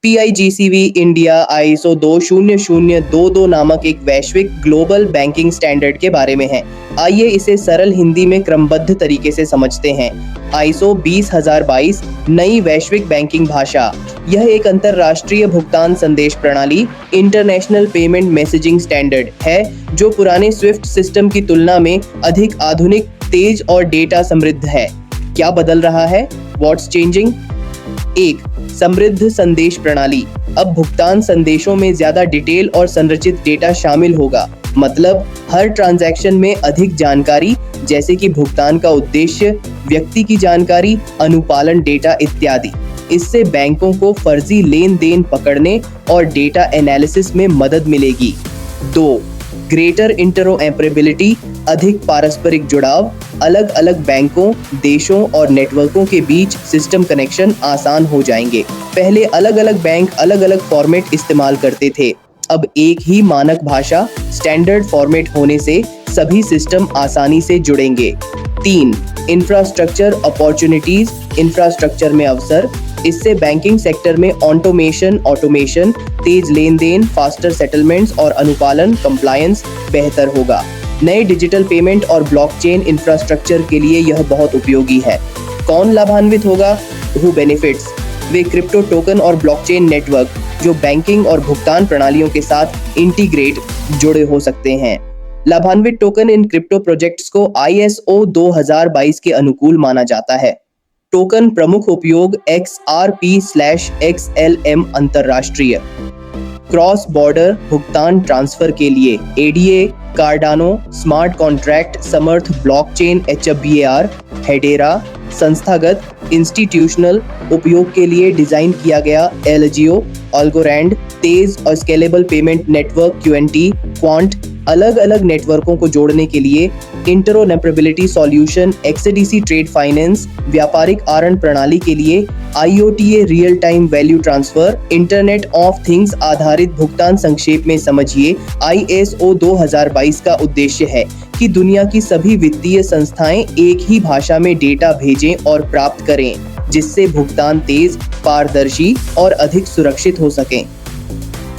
PIGCV India ISO 20022 नामक एक वैश्विक ग्लोबल बैंकिंग स्टैंडर्ड के बारे में है। आइए इसे सरल हिंदी में क्रमबद्ध तरीके से समझते हैं। ISO 20022 नई वैश्विक बैंकिंग भाषा। यह एक अंतरराष्ट्रीय भुगतान संदेश प्रणाली इंटरनेशनल पेमेंट मैसेजिंग स्टैंडर्ड है जो पुराने स्विफ्ट सिस्टम की तुलना में अधिक आधुनिक, तेज और डेटा समृद्ध है। क्या बदल रहा है? What's changing? 1. समृद्ध संदेश प्रणाली। अब भुगतान संदेशों में ज्यादा डिटेल और संरचित डेटा शामिल होगा। मतलब हर ट्रांजैक्शन में अधिक जानकारी जैसे कि भुगतान का उद्देश्य, व्यक्ति की जानकारी, अनुपालन डेटा इत्यादि। इससे बैंकों को फर्जी लेन देन पकड़ने और डेटा एनालिसिस में मदद मिलेगी। 2. Greater interoperability. अधिक पारस्परिक जुड़ाव। अलग अलग बैंकों, देशों और नेटवर्कों के बीच सिस्टम कनेक्शन आसान हो जाएंगे। पहले अलग अलग बैंक अलग अलग फॉर्मेट इस्तेमाल करते थे। अब एक ही मानक भाषा, स्टैंडर्ड फॉर्मेट होने से सभी सिस्टम आसानी से जुड़ेंगे। 3. Infrastructure opportunities. इंफ्रास्ट्रक्चर में अवसर। इससे बैंकिंग सेक्टर में ऑटोमेशन, तेज लेन देन, फास्टर सेटलमेंट्स और अनुपालन कंप्लायंस बेहतर होगा। नए डिजिटल पेमेंट और ब्लॉकचेन इंफ्रास्ट्रक्चर के लिए यह बहुत उपयोगी है। कौन लाभान्वित होगा? Who benefits? Way crypto token और ब्लॉकचेन नेटवर्क जो बैंकिंग और भुगतान प्रणालियों के साथ इंटीग्रेट जुड़े हो सकते हैं। लाभान्वित टोकन इन क्रिप्टो प्रोजेक्ट्स को ISO 2022 के अनुकूल माना जाता है। टोकन प्रमुख उपयोग XRP/XLM अंतरराष्ट्रीय क्रॉस बॉर्डर भुगतान ट्रांसफर के लिए ADA, कार्डानो, स्मार्ट कॉन्ट्रैक्ट समर्थ ब्लॉकचेन HBAR, हेडेरा। संस्थागत इंस्टीट्यूशनल उपयोग के लिए डिजाइन किया गया एलजीओ, अल्गोरैंड, तेज और scalable payment network QNT, quant. अलग अलग नेटवर्कों को जोड़ने के लिए interoperability solution XADC trade finance. व्यापारिक आरण प्रणाली के लिए IOTA real time value transfer. Internet of things आधारित भुगतान संक्षेप में समझिए। ISO 2022 का उद्देश्य है कि दुनिया की सभी वित्तीय संस्थाएं एक ही भाषा में डेटा भेजें और प्राप्त करें, जिससे भुगतान तेज, पारदर्शी और अधिक सुरक्षित हो सकें।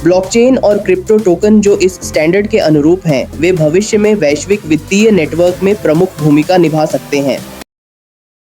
ब्लॉकचेन और क्रिप्टो टोकन जो इस स्टैंडर्ड के अनुरूप हैं, वे भविष्य में वैश्विक वित्तीय नेटवर्क में प्रमुख भूमिका निभा सकते हैं।